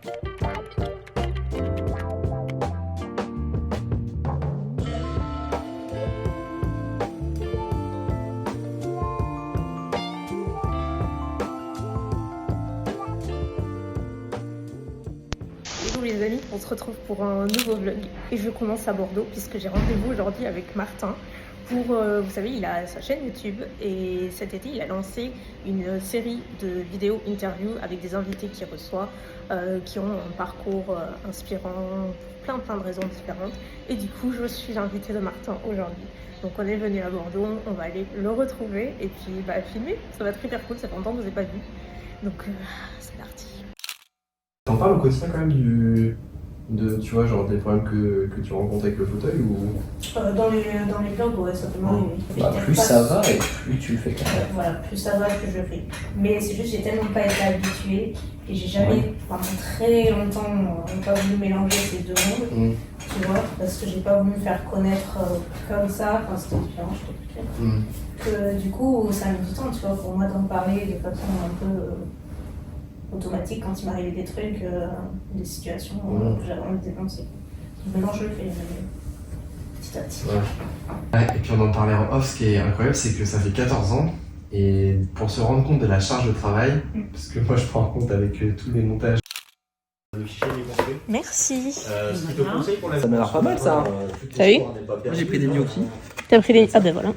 Hello les amis, on se retrouve pour un nouveau vlog et je commence à Bordeaux puisque j'ai rendez-vous aujourd'hui avec Martin pour, vous savez, il a sa chaîne YouTube et cet été il a lancé une série de vidéos interviews avec des invités qu'il reçoit qui ont un parcours inspirant pour plein de raisons différentes et du coup je suis l'invitée de Martin aujourd'hui. Donc on est venu à Bordeaux, on va aller le retrouver et puis filmer, ça va être hyper cool, ça fait longtemps que je vous ai pas vu, donc c'est parti. T'en parles au quotidien quand même tu vois, genre des problèmes que tu rencontres avec le fauteuil ou... Dans les vlogs, ouais, simplement. Plus ça va et plus tu le fais quand même. Voilà, plus ça va, plus je le fais. Mais c'est juste, j'ai tellement pas été habituée et j'ai jamais, pendant très longtemps, pas voulu mélanger ces deux mondes, tu vois, parce que j'ai pas voulu me faire connaître comme ça, enfin c'était différent, je t'expliquerai. Que du coup, ça a mis du temps, tu vois, pour moi d'en parler de façon un peu automatique quand il m'arrivait des trucs, des situations que j'avais envie de dénoncer. Maintenant je le fais, petit à petit. Ouais, et puis on en parlait en off, ce qui est incroyable, c'est que ça fait 14 ans, et pour se rendre compte de la charge de travail, parce que moi je prends en compte avec tous les montages. Le fichier est construit. Merci. Ce qui te conseille pour la... Ça m'a l'air pas mal ça. T'as vu? Moi j'ai pris des gnocchis. T'as pris des... Ah ben voilà.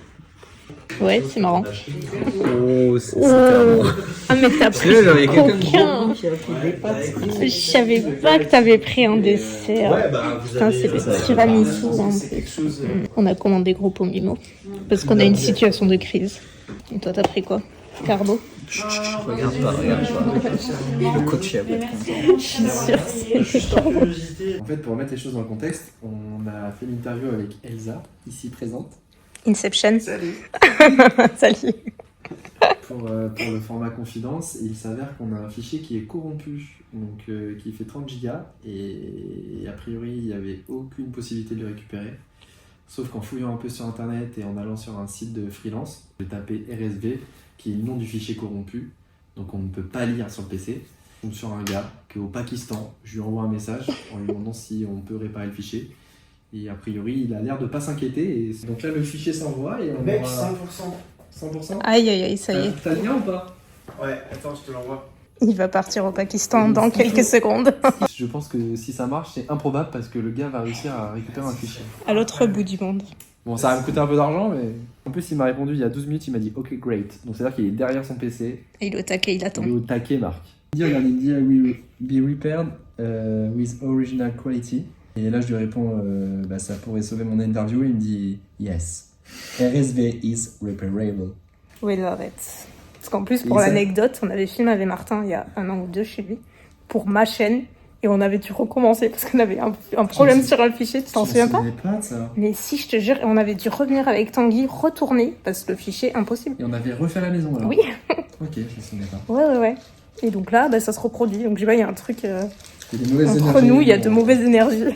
Ouais, c'est marrant. Oh, c'est tellement... Ah mais t'as pris aucun. Je savais pas que t'avais pris un dessert. Putain, c'est le tiramisu en plus. On a commandé gros pommes parce qu'on a une situation de crise. Et toi, t'as pris quoi? Carbo? Regarde pas. Le coach est à bout. Je suis sûre, c'est carbo. En fait, pour remettre les choses dans le contexte, on a fait l'interview avec Elsa, ici présente. Inception. Salut. Salut. Pour le format confidence, il s'avère qu'on a un fichier qui est corrompu, donc qui fait 30 gigas, et a priori il n'y avait aucune possibilité de le récupérer. Sauf qu'en fouillant un peu sur internet et en allant sur un site de freelance, j'ai tapé RSV, qui est le nom du fichier corrompu, donc on ne peut pas lire sur le PC. Je tombe sur un gars qui est au Pakistan, je lui envoie un message en lui demandant si on peut réparer le fichier. Et a priori, il a l'air de pas s'inquiéter. Et donc là, le fichier s'envoie et on mec, aura... 100%. 100%. Aïe, ça y est. T'as le lien ou pas? Ouais, attends, je te l'envoie. Il va partir au Pakistan dans quelques secondes. Je pense que si ça marche, c'est improbable parce que le gars va réussir à récupérer un fichier. À l'autre bout du monde. Bon, ça va me coûter un peu d'argent, mais... En plus, il m'a répondu il y a 12 minutes, il m'a dit « Ok, great ». Donc c'est-à-dire qu'il est derrière son PC. Et il est au taquet, il attend. Il est au taquet, Marc. Regarde, il dit « I will be repaired with original quality ». Et là, je lui réponds ça pourrait sauver mon interview. Il me dit « Yes, RSV is repairable ». We love it. Parce qu'en plus, pour l'anecdote, on avait filmé avec Martin il y a 1 an ou 2 chez lui, pour ma chaîne, et on avait dû recommencer parce qu'on avait un problème sur un fichier, tu t'en souviens pas? Ça. Mais si, je te jure, on avait dû revenir avec Tanguy, retourner, parce que le fichier, impossible. Et on avait refait la maison alors? Oui. Ok, je me souviens pas. Ouais. Et donc là, ça se reproduit. Donc je sais pas, il y a un truc Entre entre nous, il y a de mauvaises énergies.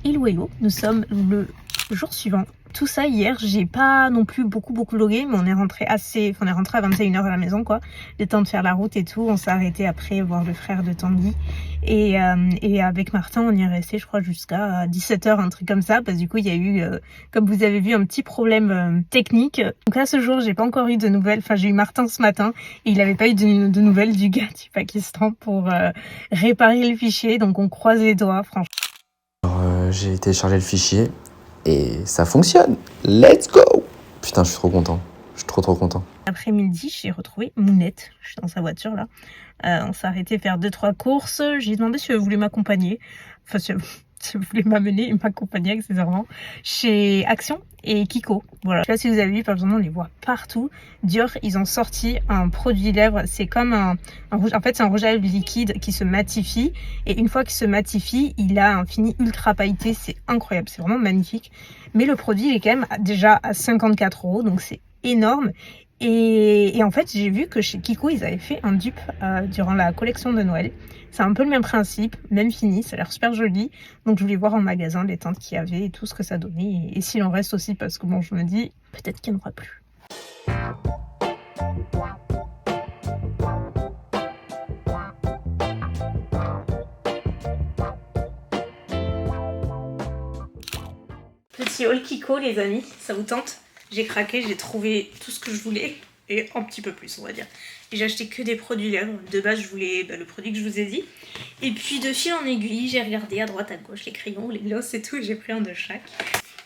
Hello, nous sommes le jour suivant. Tout ça hier, j'ai pas non plus beaucoup vlogué, mais on est rentré à 21h à la maison, quoi. Le temps de faire la route et tout. On s'est arrêté après voir le frère de Tanguy. Et avec Martin, on y est resté, je crois, jusqu'à 17h, un truc comme ça. Parce que du coup, il y a eu, comme vous avez vu, un petit problème technique. Donc là, ce jour, j'ai pas encore eu de nouvelles. Enfin, j'ai eu Martin ce matin et il avait pas eu de nouvelles du gars du Pakistan pour réparer le fichier. Donc on croise les doigts, franchement. J'ai téléchargé le fichier et ça fonctionne. Let's go! Putain, je suis trop content. Je suis trop content. Après-midi, j'ai retrouvé Mounette. Je suis dans sa voiture là. On s'est arrêté faire 2-3 courses. J'ai demandé si elle voulait m'accompagner. Enfin, si elle voulait m'amener et m'accompagner accessoirement chez Action et Kiko. Voilà. Je sais pas si vous avez vu, par exemple, on les voit partout. Dior, ils ont sorti un produit lèvres. C'est comme un rouge. En fait, c'est un rouge à lèvres liquide qui se matifie. Et une fois qu'il se matifie, il a un fini ultra pailleté. C'est incroyable. C'est vraiment magnifique. Mais le produit, il est quand même déjà à 54 €. Donc, c'est énorme. Et en fait, j'ai vu que chez Kiko, ils avaient fait un dupe durant la collection de Noël. C'est un peu le même principe, même fini, ça a l'air super joli. Donc je voulais voir en magasin les teintes qu'il y avait et tout ce que ça donnait. Et s'il en reste aussi, parce que bon, je me dis, peut-être qu'il n'y en aura plus. petit haul Kiko les amis, ça vous tente? J'ai craqué, j'ai trouvé tout ce que je voulais et un petit peu plus on va dire. Et j'ai acheté que des produits lèvres, de base je voulais le produit que je vous ai dit. Et puis de fil en aiguille, j'ai regardé à droite à gauche les crayons, les glosses et tout, et j'ai pris un de chaque.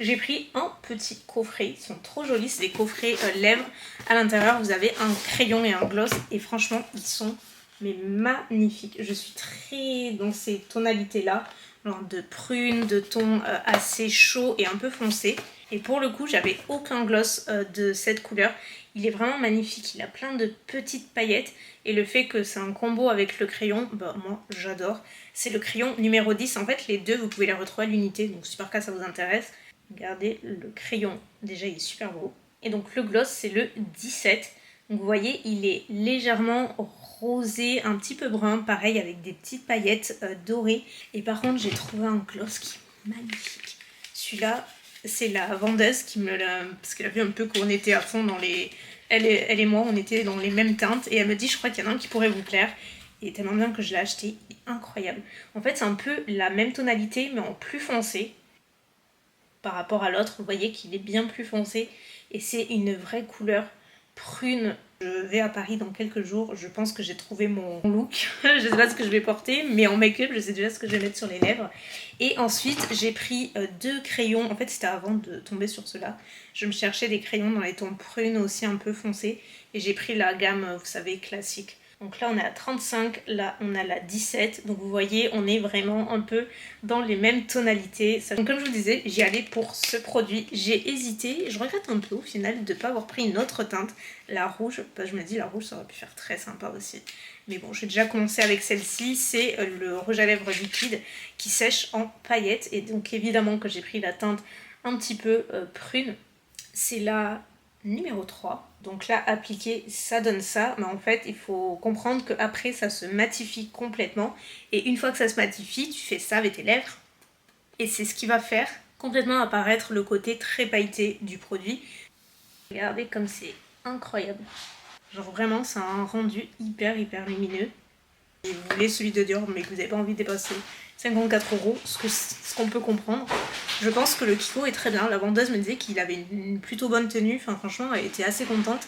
J'ai pris un petit coffret, ils sont trop jolis, c'est des coffrets lèvres. À l'intérieur vous avez un crayon et un gloss et franchement ils sont mais magnifiques. Je suis très dans ces tonalités là, genre de prune, de ton assez chaud et un peu foncé. Et pour le coup j'avais aucun gloss de cette couleur. Il est vraiment magnifique, il a plein de petites paillettes et le fait que c'est un combo avec le crayon, bah moi j'adore. C'est le crayon numéro 10, en fait les deux vous pouvez les retrouver à l'unité, donc si par cas ça vous intéresse. Regardez le crayon, déjà il est super beau. Et donc le gloss c'est le 17. Donc vous voyez il est légèrement rosé, un petit peu brun, pareil avec des petites paillettes dorées. Et par contre j'ai trouvé un gloss qui est magnifique. Celui-là c'est la vendeuse qui me l'a... Parce qu'elle a vu un peu qu'on était à fond dans les... Elle et moi on était dans les mêmes teintes. Et elle me dit je crois qu'il y en a un qui pourrait vous plaire. Et tellement bien que je l'ai acheté, il est incroyable. En fait c'est un peu la même tonalité mais en plus foncé. Par rapport à l'autre, vous voyez qu'il est bien plus foncé et c'est une vraie couleur prune. Je vais à Paris dans quelques jours, je pense que j'ai trouvé mon look. Je sais pas ce que je vais porter, mais en make-up, je sais déjà ce que je vais mettre sur les lèvres. Et ensuite, j'ai pris deux crayons, en fait c'était avant de tomber sur ceux-là. Je me cherchais des crayons dans les tons prunes aussi un peu foncés et j'ai pris la gamme, vous savez, classique. Donc là on est à 35, là on a la 17, donc vous voyez on est vraiment un peu dans les mêmes tonalités. Donc comme je vous disais, j'y allais pour ce produit, j'ai hésité, je regrette un peu au final de ne pas avoir pris une autre teinte, la rouge, bah, je me dis la rouge ça aurait pu faire très sympa aussi. Mais bon, j'ai déjà commencé avec celle-ci, c'est le rouge à lèvres liquide qui sèche en paillettes et donc évidemment que j'ai pris la teinte un petit peu prune, c'est la numéro 3. Donc là, appliqué, ça donne ça. Mais en fait, il faut comprendre qu'après, ça se matifie complètement. Et une fois que ça se matifie, tu fais ça avec tes lèvres. Et c'est ce qui va faire complètement apparaître le côté très pailleté du produit. Regardez comme c'est incroyable. Genre vraiment, c'est un rendu hyper lumineux. Et vous voulez celui de Dior, mais que vous n'avez pas envie de dépasser 54 €, ce qu'on peut comprendre. Je pense que le Kiko est très bien. La vendeuse me disait qu'il avait une plutôt bonne tenue. Enfin, franchement, elle était assez contente.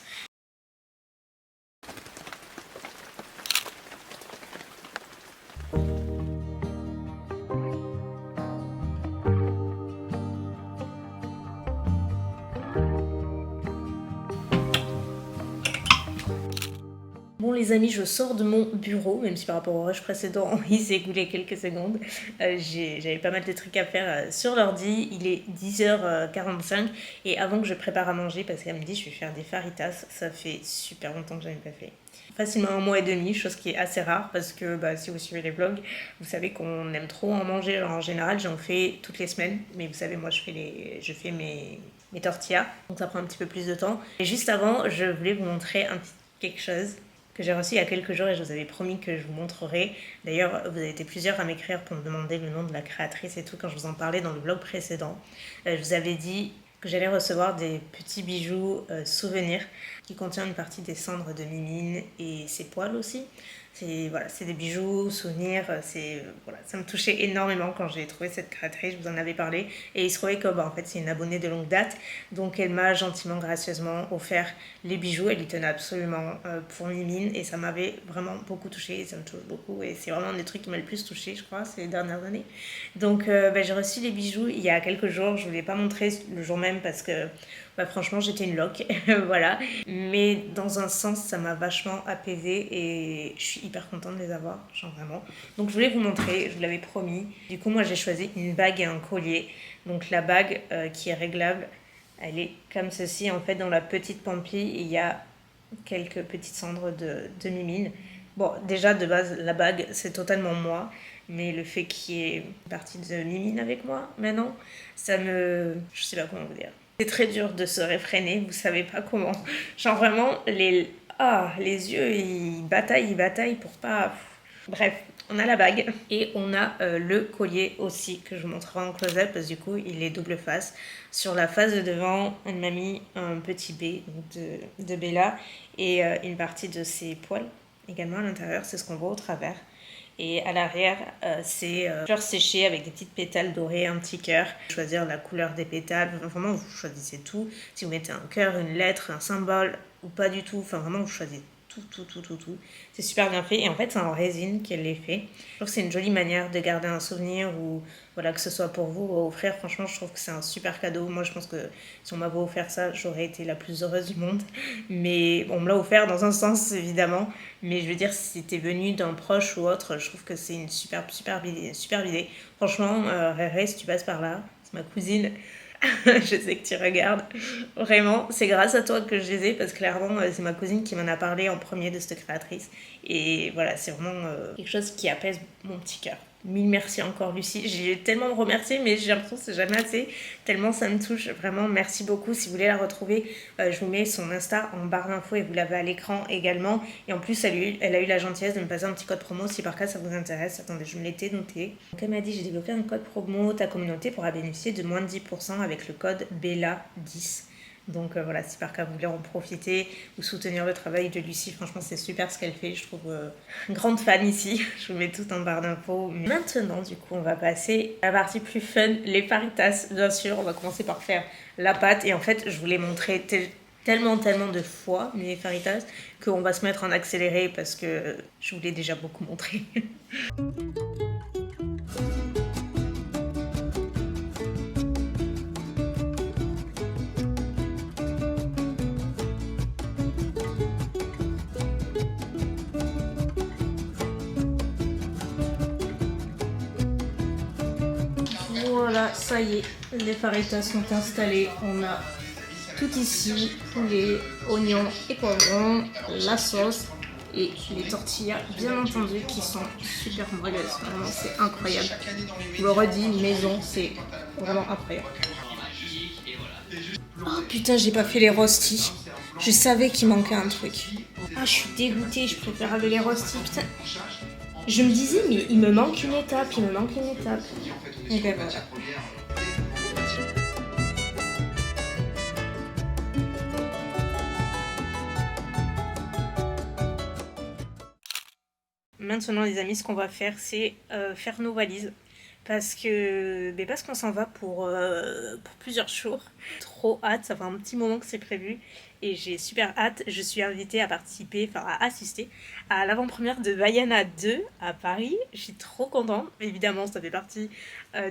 Bon les amis, je sors de mon bureau, même si par rapport au rush précédent, il s'est écoulé quelques secondes. J'avais pas mal de trucs à faire sur l'ordi, il est 10h45 et avant que je prépare à manger, parce qu'elle me dit je vais faire des faritas, ça fait super longtemps que j'en ai pas fait. Facilement 1 mois et demi, chose qui est assez rare parce que bah, si vous suivez les vlogs, vous savez qu'on aime trop en manger. Alors, en général, j'en fais toutes les semaines, mais vous savez, moi je fais mes tortillas, donc ça prend un petit peu plus de temps. Et juste avant, je voulais vous montrer quelque chose que j'ai reçu il y a quelques jours et je vous avais promis que je vous montrerai. D'ailleurs, vous avez été plusieurs à m'écrire pour me demander le nom de la créatrice et tout quand je vous en parlais dans le vlog précédent. Je vous avais dit que j'allais recevoir des petits bijoux souvenirs qui contiennent une partie des cendres de Mimine et ses poils aussi. C'est des bijoux, souvenirs, ça me touchait énormément quand j'ai trouvé cette créatrice, je vous en avais parlé. Et il se trouvait que en fait, c'est une abonnée de longue date, donc elle m'a gentiment, gracieusement offert les bijoux. Elle y tenait absolument pour Mimine et ça m'avait vraiment beaucoup touchée, ça me touche beaucoup. Et c'est vraiment un des trucs qui m'a le plus touchée, je crois, ces dernières années. Donc j'ai reçu les bijoux il y a quelques jours, je ne vous l'ai pas montré le jour même parce que franchement j'étais une loque, voilà. Mais dans un sens ça m'a vachement apaisée et je suis hyper contente de les avoir, genre vraiment. Donc je voulais vous montrer, je vous l'avais promis. Du coup moi j'ai choisi une bague et un collier. Donc la bague qui est réglable, elle est comme ceci. En fait dans la petite pampille il y a quelques petites cendres de Mimine. Bon déjà de base la bague c'est totalement moi. Mais le fait qu'il y ait une partie de Mimine avec moi maintenant, je sais pas comment vous dire. C'est très dur de se réfréner, vous savez pas comment. Genre vraiment, les yeux, ils bataillent pour pas... Bref, on a la bague et on a le collier aussi que je vous montrerai en close-up parce que du coup, il est double face. Sur la face de devant, elle m'a mis un petit B de Bella et une partie de ses poils. également à l'intérieur, c'est ce qu'on voit au travers. Et à l'arrière, c'est fleurs séchées avec des petites pétales dorées, un petit cœur. Choisir la couleur des pétales, vraiment vous choisissez tout. Si vous mettez un cœur, une lettre, un symbole ou pas du tout, enfin vraiment vous choisissez tout. C'est super bien fait et en fait c'est en résine qu'elle est fait. Je trouve que c'est une jolie manière de garder un souvenir ou voilà, que ce soit pour vous ou offrir. Franchement, je trouve que c'est un super cadeau. Moi, je pense que si on m'avait offert ça, j'aurais été la plus heureuse du monde. Mais on me l'a offert dans un sens évidemment. Mais je veux dire, si t'es venu d'un proche ou autre, je trouve que c'est une super idée. Franchement, Réré, si tu passes par là, c'est ma cousine. Je sais que tu regardes. Vraiment, c'est grâce à toi que je les ai parce que clairement, c'est ma cousine qui m'en a parlé en premier de cette créatrice. Et voilà, c'est vraiment quelque chose qui apaise mon petit cœur. Mille merci encore Lucie, j'ai tellement de remercier mais j'ai l'impression que c'est jamais assez, tellement ça me touche, vraiment merci beaucoup. Si vous voulez la retrouver, je vous mets son Insta en barre d'infos et vous l'avez à l'écran également. Et en plus elle a eu la gentillesse de me passer un petit code promo si par cas ça vous intéresse. Attendez, je me l'étais noté. Donc elle m'a dit j'ai développé un code promo, ta communauté pourra bénéficier de moins de 10% avec le code BELLA10. Donc voilà, si par cas vous voulez en profiter ou soutenir le travail de Lucie, franchement c'est super ce qu'elle fait, je trouve grande fan ici. Je vous mets tout en barre d'infos. Maintenant du coup on va passer à la partie plus fun, les faritas bien sûr. On va commencer par faire la pâte et en fait je vous l'ai montré tellement de fois mes faritas qu'on va se mettre en accéléré parce que je vous l'ai déjà beaucoup montré. Voilà, ça y est, les faritas sont installés. On a tout ici, poulet, oignons et poivrons, la sauce et les tortillas, bien entendu, qui sont super moelleuses. Vraiment, c'est incroyable. Je le redis, maison, c'est vraiment incroyable. Oh putain, j'ai pas fait les rostis. Je savais qu'il manquait un truc. Ah, je suis dégoûtée, je préfère avec les rostis, putain. Je me disais, mais il me manque une étape. Et ben voilà. Maintenant les amis, ce qu'on va faire c'est faire nos valises parce qu'on s'en va pour plusieurs jours. Trop hâte, ça fait un petit moment que c'est prévu et j'ai super hâte. Je suis invitée à participer, enfin à assister à l'avant-première de Vaiana 2 à Paris. Je suis trop contente. Évidemment, ça fait partie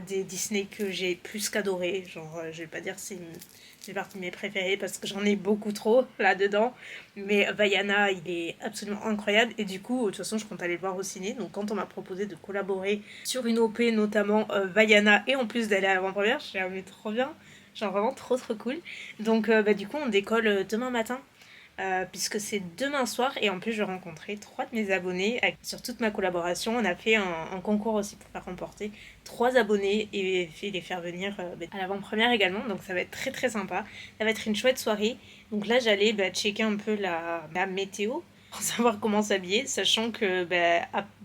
des Disney que j'ai plus qu'adoré. Genre, je vais pas dire c'est partie de mes préférés parce que j'en ai beaucoup trop là-dedans. Mais Vaiana, il est absolument incroyable. Et du coup, de toute façon, je compte aller le voir au ciné. Donc, quand on m'a proposé de collaborer sur une OP, notamment Vaiana, et en plus d'aller à l'avant-première, je suis dit, ah, mais trop bien. Genre vraiment trop cool. Donc, du coup, on décolle demain matin. Puisque c'est demain soir et en plus je rencontrais 3 de mes abonnés sur toute ma collaboration. On a fait un concours aussi pour faire remporter 3 abonnés et les faire venir à l'avant-première également, donc ça va être très sympa, ça va être une chouette soirée. Donc là j'allais checker un peu la météo pour savoir comment s'habiller, sachant que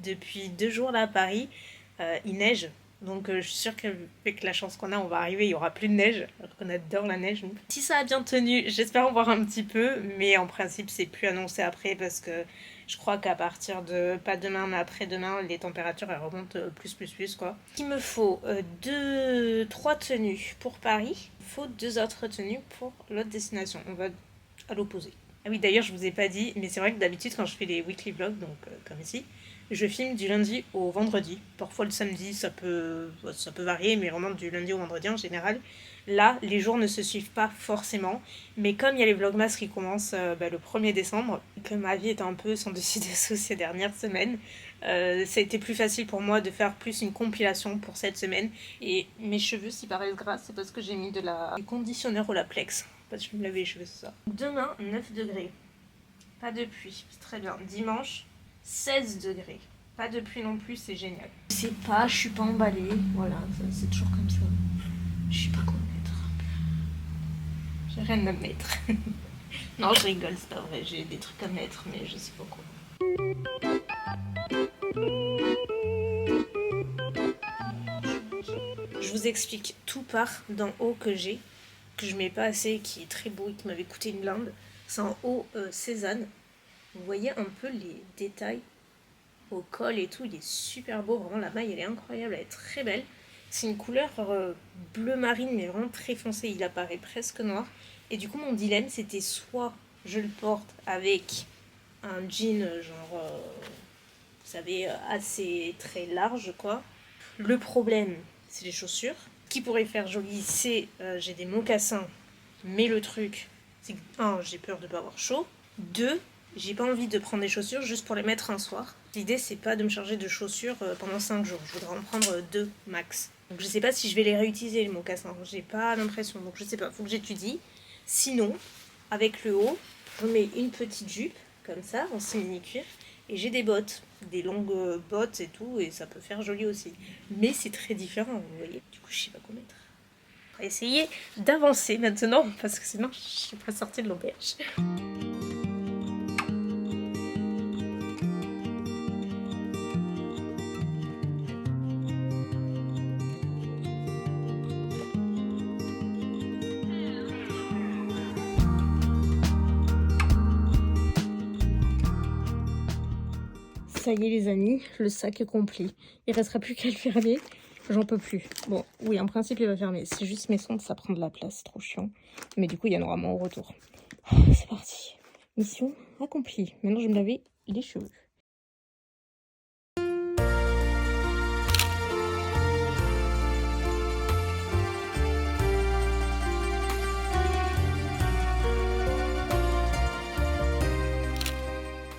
depuis 2 jours là à Paris il neige. Donc je suis sûre qu'avec la chance qu'on a, on va arriver, il n'y aura plus de neige, alors qu'on adore la neige. Nous. Si ça a bien tenu, j'espère en voir un petit peu, mais en principe c'est plus annoncé après parce que je crois qu'à partir de, pas demain mais après-demain, les températures elles remontent plus quoi. Il me faut 3 tenues pour Paris, il faut 2 autres tenues pour l'autre destination, on va à l'opposé. Ah oui d'ailleurs je vous ai pas dit, mais c'est vrai que d'habitude quand je fais les weekly vlogs, donc comme ici, je filme du lundi au vendredi. Parfois le samedi, ça peut varier, mais vraiment du lundi au vendredi en général. Là, les jours ne se suivent pas forcément. Mais comme il y a les vlogmas qui commencent le 1er décembre, que ma vie est un peu sans dessus dessous ces dernières semaines, ça a été plus facile pour moi de faire plus une compilation pour cette semaine. Et mes cheveux, s'ils paraissent gras, c'est parce que j'ai mis du conditionneur Olaplex. Parce que je me lavais les cheveux, c'est ça. Demain, 9 degrés. Pas de pluie, c'est très bien. Dimanche, 16 degrés. Pas de pluie non plus, c'est génial. Je sais pas, je suis pas emballée. Voilà, c'est toujours comme ça. Je sais pas quoi mettre. J'ai rien à mettre. Non, je rigole, c'est pas vrai. J'ai des trucs à mettre, mais je sais pas quoi. Je vous explique, tout part d'un haut que j'ai, que je mets pas assez, qui est très beau et qui m'avait coûté une blinde. C'est un haut Cézanne. Vous voyez un peu les détails au col et tout, il est super beau, vraiment la maille elle est incroyable, elle est très belle. C'est une couleur bleu marine mais vraiment très foncée, il apparaît presque noir. Et du coup mon dilemme c'était soit je le porte avec un jean genre, vous savez, assez très large quoi. Le problème c'est les chaussures. Ce qui pourrait faire joli c'est j'ai des mocassins, mais le truc c'est que 1 j'ai peur de pas avoir chaud, 2 j'ai pas envie de prendre des chaussures juste pour les mettre un soir. L'idée c'est pas de me charger de chaussures pendant 5 jours, je voudrais en prendre 2 max. Donc je sais pas si je vais les réutiliser les mocassins, j'ai pas l'impression, donc je sais pas, faut que j'étudie. Sinon, avec le haut, je mets une petite jupe, comme ça, en simili-cuir, et j'ai des bottes, des longues bottes et tout, et ça peut faire joli aussi. Mais c'est très différent, vous voyez, du coup je sais pas quoi mettre. On va essayer d'avancer maintenant, parce que sinon je suis pas sortie de l'auberge. Ça y est les amis, le sac est complet. Il restera plus qu'à le fermer. J'en peux plus. Bon, oui, en principe il va fermer. C'est juste mes sondes, ça prend de la place, c'est trop chiant. Mais du coup, il y en aura moins au retour. C'est parti. Mission accomplie. Maintenant, je vais me laver les cheveux.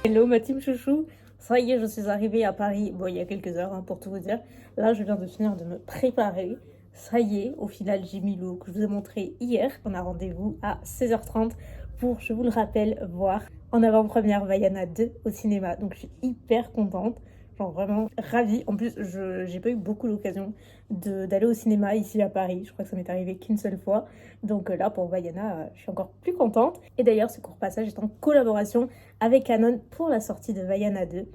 Hello ma team chouchou. Ça y est, je suis arrivée à Paris, bon il y a quelques heures hein, pour tout vous dire. Là je viens de finir de me préparer. Ça y est, au final j'ai mis le look que je vous ai montré hier. On a rendez-vous à 16h30 pour, je vous le rappelle, voir en avant-première Vaiana 2 au cinéma. Donc je suis hyper contente, genre vraiment ravie. En plus j'ai pas eu beaucoup l'occasion d'aller au cinéma ici à Paris. Je crois que ça m'est arrivé qu'une seule fois. Donc là pour Vaiana, je suis encore plus contente. Et d'ailleurs ce court passage est en collaboration avec Canon pour la sortie de Vaiana 2.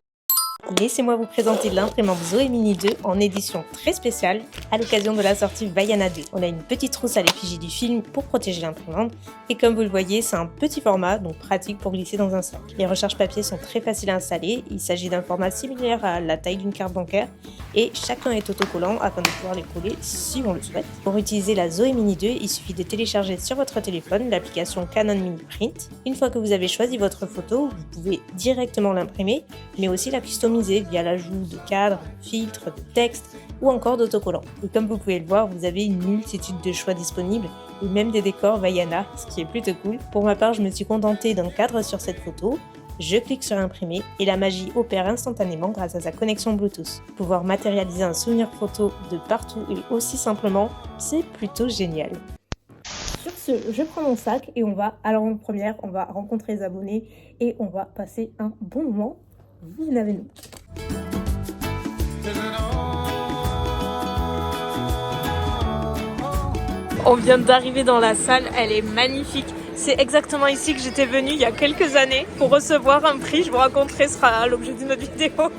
Laissez-moi vous présenter l'imprimante Zoé Mini 2 en édition très spéciale à l'occasion de la sortie Vaiana 2. On a une petite trousse à l'effigie du film pour protéger l'imprimante et comme vous le voyez, c'est un petit format donc pratique pour glisser dans un sac. Les recharges papier sont très faciles à installer, il s'agit d'un format similaire à la taille d'une carte bancaire et chacun est autocollant afin de pouvoir les coller si on le souhaite. Pour utiliser la Zoé Mini 2, il suffit de télécharger sur votre téléphone l'application Canon Mini Print. Une fois que vous avez choisi votre photo, vous pouvez directement l'imprimer mais aussi la customiser via l'ajout de cadres, de filtres, de textes ou encore d'autocollants. Et comme vous pouvez le voir, vous avez une multitude de choix disponibles et même des décors Vaiana, ce qui est plutôt cool. Pour ma part, je me suis contentée d'un cadre sur cette photo. Je clique sur imprimer et la magie opère instantanément grâce à sa connexion Bluetooth. Pouvoir matérialiser un souvenir photo de partout et aussi simplement, c'est plutôt génial. Sur ce, je prends mon sac et on va à l'avant-première, on va rencontrer les abonnés et on va passer un bon moment. Venez avec nous. On vient d'arriver dans la salle, elle est magnifique. C'est exactement ici que j'étais venue il y a quelques années pour recevoir un prix. Je vous raconterai, ce sera l'objet d'une autre vidéo.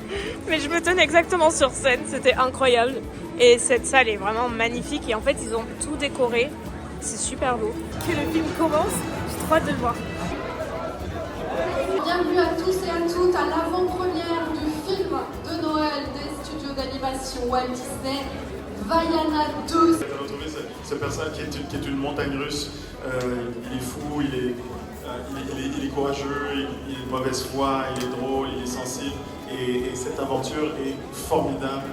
Mais je me tenais exactement sur scène, c'était incroyable. Et cette salle est vraiment magnifique et en fait ils ont tout décoré. C'est super beau. Que le film commence, j'ai trop hâte de le voir. Bienvenue à tous et à toutes à l'avant-première du film de Noël des studios d'animation Walt Disney, Vaiana 2. On a retrouvé ce personnage qui est une montagne russe. Il est fou, il est courageux, il est de mauvaise foi, il est drôle, il est sensible. Et cette aventure est formidable.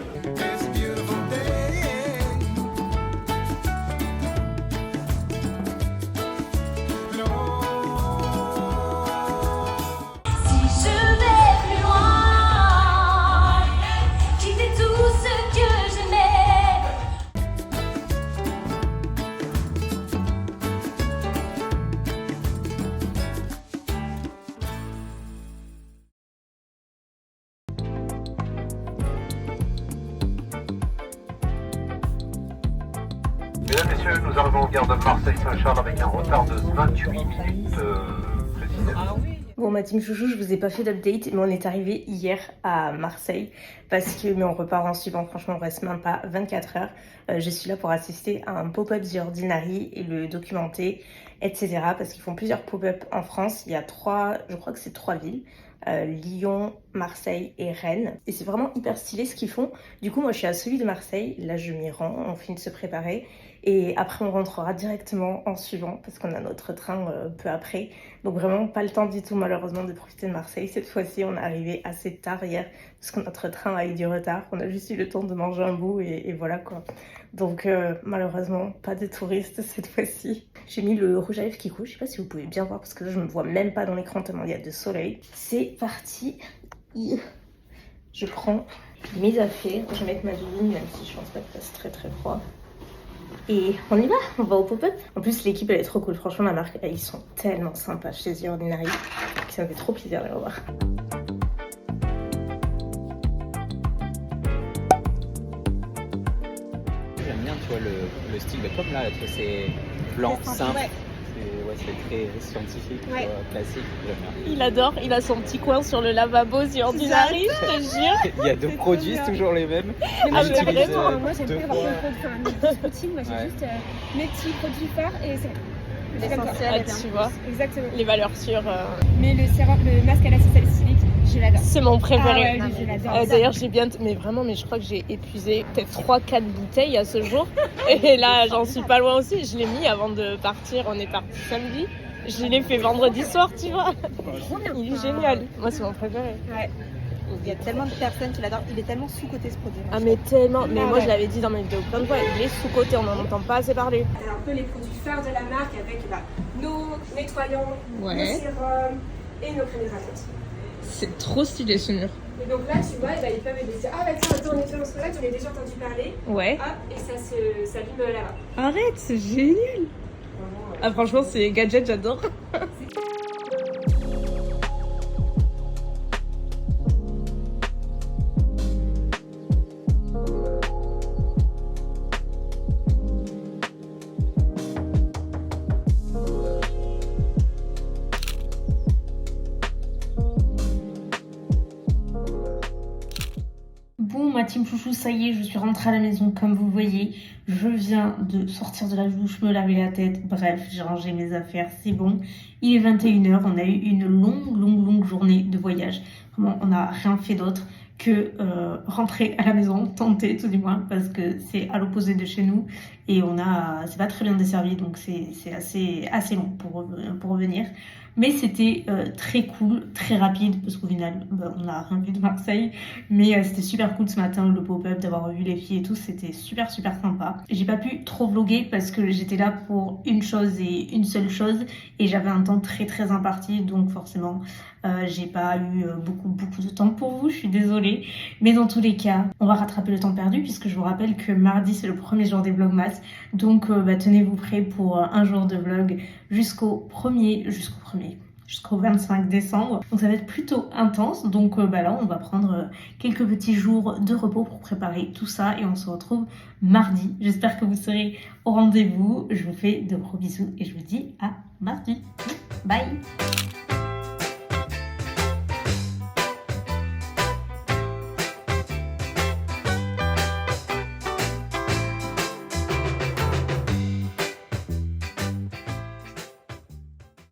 Mesdames, Messieurs, nous arrivons en gare de Marseille-Saint-Charles avec un retard de 28 minutes précisément. Bon ma team chouchou, je vous ai pas fait d'update, mais on est arrivé hier à Marseille mais on repart en suivant, franchement on reste même pas 24 heures. Je suis là pour assister à un pop-up The Ordinary et le documenter, etc. Parce qu'ils font plusieurs pop-up en France, il y a je crois que c'est 3 villes. Lyon, Marseille et Rennes. Et c'est vraiment hyper stylé ce qu'ils font. Du coup, moi, je suis à celui de Marseille. Là, je m'y rends. On finit de se préparer. Et après, on rentrera directement en suivant parce qu'on a notre train peu après. Donc vraiment, pas le temps du tout, malheureusement, de profiter de Marseille. Cette fois-ci, on est arrivé assez tard hier parce que notre train a eu du retard. On a juste eu le temps de manger un bout et voilà quoi. Donc malheureusement, pas de touristes cette fois-ci. J'ai mis le rouge à lèvres qui coule. Je sais pas si vous pouvez bien voir parce que là, je me vois même pas dans l'écran tellement il y a de soleil. C'est parti. Je prends mes affaires. Je vais mettre ma doudoune, même si je pense pas que c'est très très froid. Et on y va, on va au pop-up. En plus, l'équipe elle est trop cool. Franchement, la marque, ils sont tellement sympas chez The Ordinary. Ça me fait trop plaisir de les revoir. J'aime bien, tu vois, le style, comme là, tu vois, c'est blanc, simple. C'est très scientifique, classique, j'aime bien. Il adore, il a son petit coin sur le lavabo The Ordinary, je te jure. Il y a deux produits, c'est toujours les mêmes. Ah, mais vraiment, moi j'aime pas avoir mes petits routines, moi j'ai juste mes petits produits phares et c'est l'essentiel, tu vois. Exactement. Les valeurs sûres. Mais le masque à l'acide salicylique, je l'adore. C'est mon préféré. Ah ouais, je l'adore. D'ailleurs, j'ai bien, mais je crois que j'ai épuisé peut-être 3-4 bouteilles à ce jour. Et là, j'en suis pas loin aussi. Je l'ai mis avant de partir. On est parti samedi. Je l'ai fait vendredi soir, tu vois. Il est génial. Moi, c'est mon préféré. Ouais. Il y a tellement de personnes qui l'adorent. Il est tellement sous-coté ce produit. Ah mais tellement. Mais moi, je l'avais dit dans mes vidéos plein de fois. Il est sous-coté. On n'en entend pas assez parler. C'est un peu les produits phares de la marque avec nos nettoyants, nos sérums et nos crèmes hydratantes. C'est trop stylé ce mur. Et donc là, tu vois, ils peuvent me dire ah bah tiens, attends, nettoyant ce là, tu en as déjà entendu parler. Ouais. Hop, et ça s'allume là-bas. Arrête, c'est génial. Ah franchement, c'est gadget, j'adore. Bon, ma team chouchou, ça y est, je suis rentrée à la maison comme vous voyez. Je viens de sortir de la douche, me laver la tête. Bref, j'ai rangé mes affaires, c'est bon. Il est 21h, on a eu une longue journée de voyage. Vraiment, on n'a rien fait d'autre que rentrer à la maison, tenter tout du moins, parce que c'est à l'opposé de chez nous. Et c'est pas très bien desservi, donc c'est assez long pour revenir. Mais c'était très cool, très rapide, parce qu'au final, on n'a rien vu de Marseille. Mais c'était super cool ce matin, le pop-up, d'avoir vu les filles et tout, c'était super sympa. J'ai pas pu trop vlogger parce que j'étais là pour une chose et une seule chose. Et j'avais un temps très imparti, donc forcément, j'ai pas eu beaucoup de temps pour vous, je suis désolée. Mais dans tous les cas, on va rattraper le temps perdu, puisque je vous rappelle que mardi, c'est le premier jour des Vlogmas. Donc tenez-vous prêts pour un jour de vlog jusqu'au 25 décembre. Donc ça va être plutôt intense. Donc là, on va prendre quelques petits jours de repos pour préparer tout ça. Et on se retrouve mardi. J'espère que vous serez au rendez-vous. Je vous fais de gros bisous et je vous dis à mardi. Bye!